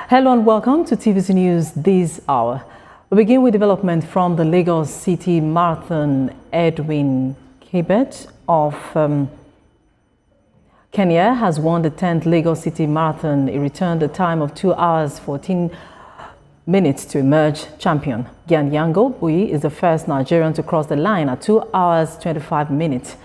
Hello and welcome to TVC News this hour. We begin with development from the Lagos City Marathon. Edwin Kibet of Kenya has won the 10th Lagos City Marathon. He returned a time of 2 hours 14 minutes to emerge champion. Gyanyango Bui is the first Nigerian to cross the line at 2 hours 25 minutes.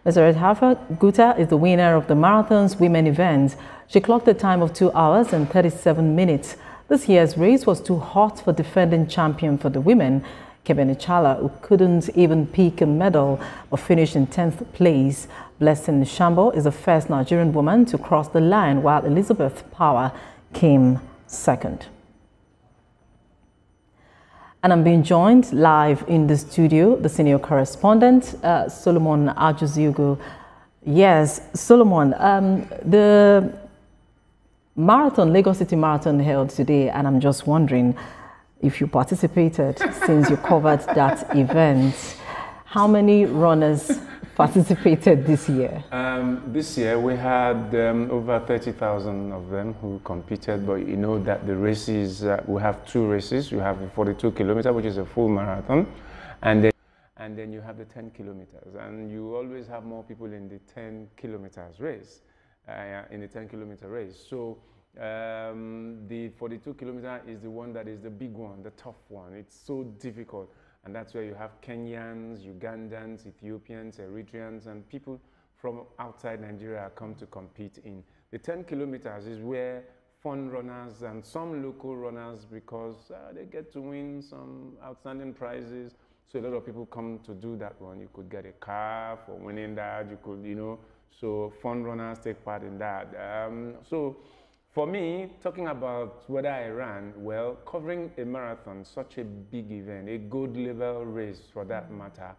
Meseret Hafa Guta is the winner of the marathon's women event. She clocked a time of 2 hours and 37 minutes. This year's race was too hot for defending champion for the women, Kebeni Chala, who couldn't even pick a medal but finished in 10th place. Blessing Shambo is the first Nigerian woman to cross the line, while Elizabeth Power came second. And I'm being joined live in the studio, the senior correspondent, Solomon Ajuziogu. Yes, Solomon, the marathon, Lagos City Marathon held today, and I'm just wondering if you participated since you covered that event. How many runners participated this year? This year we had over 30,000 of them who competed, but you know that the races, we have two races. You have the 42 kilometer, which is a full marathon, and then you have the 10 kilometers, and you always have more people in the 10 kilometers race, in the 10 kilometer race. So the 42 kilometer is the one that is the big one, the tough one. It's so difficult. And that's where you have Kenyans, Ugandans, Ethiopians, Eritreans, and people from outside Nigeria come to compete in. The 10 kilometers is where fun runners and some local runners, because they get to win some outstanding prizes. So a lot of people come to do that one. You could get a car for winning that. You could, you know, so fun runners take part in that. So for me, talking about whether I ran, well, covering a marathon, such a big event, a gold level race for that matter,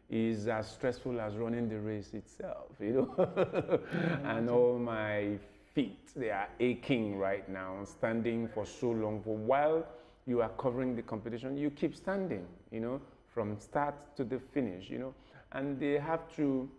is as stressful as running the race itself, you know. And all my feet, they are aching right now, standing for so long. For while you are covering the competition, you keep standing, you know, from start to the finish, you know. And they have to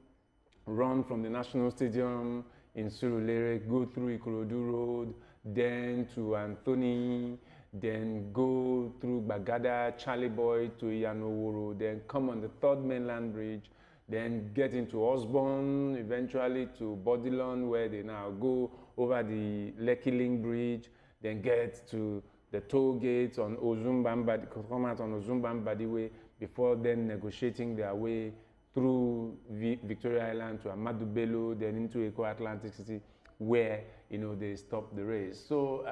run from the National Stadium in Surulere, go through Ikorodu Road, then to Anthony, then go through Bagada, Charlie Boy to Iyanoworo, then come on the 3rd Mainland Bridge, then get into Osborne, eventually to Bodilon, where they now go over the Lekki Link Bridge, then get to the toll gates on Ozumbamba, come out on Ozumbamba Way, before then negotiating their way through Victoria Island to Amadu Bello, then into Eko Atlantic City, where, you know, they stopped the race. So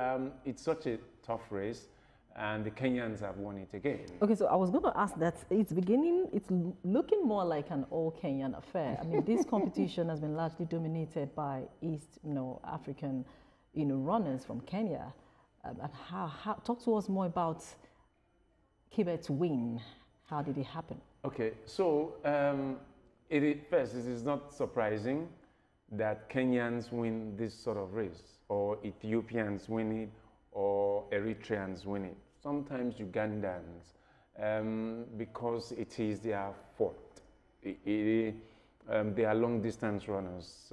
it's such a tough race, and the Kenyans have won it again. Okay, so I was going to ask that it's looking more like an all Kenyan affair. I mean, this competition has been largely dominated by East, African, runners from Kenya. And talk to us more about Kibet's win. How did it happen? Okay, so first, it is not surprising that Kenyans win this sort of race, or Ethiopians win it, or Eritreans win it. Sometimes Ugandans, because it is their fault. They are long-distance runners.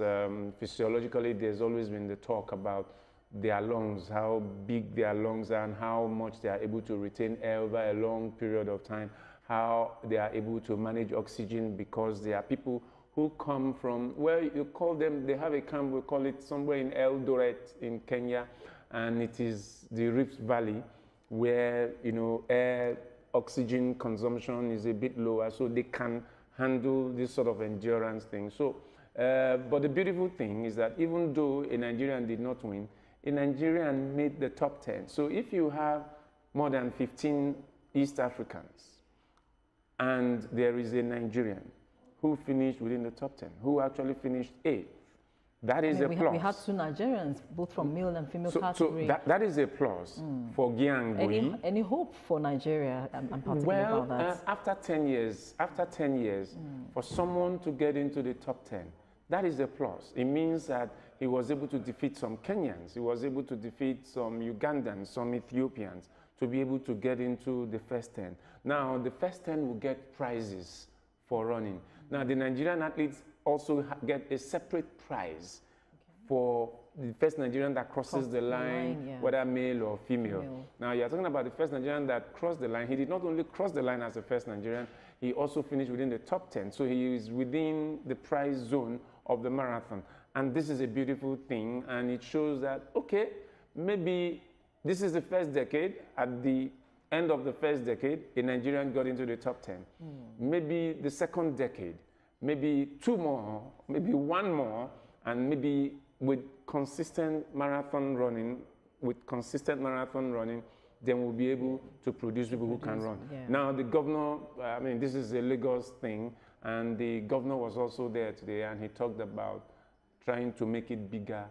Physiologically, there's always been the talk about their lungs, how big their lungs are, and how much they are able to retain air over a long period of time, how they are able to manage oxygen, because there are people who come from, well, you call them, they have a camp, we call it somewhere in Eldoret in Kenya, and it is the Rift Valley where, air oxygen consumption is a bit lower, so they can handle this sort of endurance thing. So, but the beautiful thing is that even though a Nigerian did not win, a Nigerian made the top 10. So if you have more than 15 East Africans, and there is a Nigerian who finished within the top 10, who actually finished 8th. That is a plus. We had 2 Nigerians, both from male and female category. So that is a plus for Gyanyango. Any hope for Nigeria, and particularly about that? After 10 years, for someone to get into the top 10, that is a plus. It means that he was able to defeat some Kenyans, he was able to defeat some Ugandans, some Ethiopians, to be able to get into the first 10. Now, the first 10 will get prizes for running. Now, the Nigerian athletes also get a separate prize for the first Nigerian that crosses the line, yeah. whether male or female. Now, you're talking about the first Nigerian that crossed the line. He did not only cross the line as the first Nigerian, he also finished within the top 10. So he is within the prize zone of the marathon. And this is a beautiful thing. And it shows that, okay, maybe this is the first decade. At the end of the first decade, a Nigerian got into the top 10. Maybe the second decade, maybe 2 more, maybe 1 more, and maybe with consistent marathon running, then we'll be able to produce people who can run. Yeah. Now, the governor, I mean, this is a Lagos thing, and the governor was also there today, and he talked about trying to make it bigger,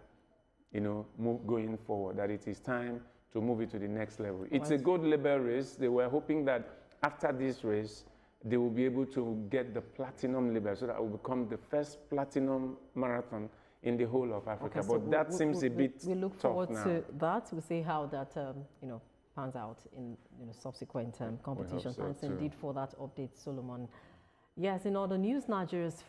you know, going forward, that it is time to move it to the next level. It's a gold label race. They were hoping that after this race, they will be able to get the platinum label, so that it will become the first platinum marathon in the whole of Africa. Okay, but so that seems a bit we look tough forward now. to that. We'll see how that you know, pans out in subsequent competitions. So Thanks too. indeed for that update, Solomon. Yes, in other news, Nigeria's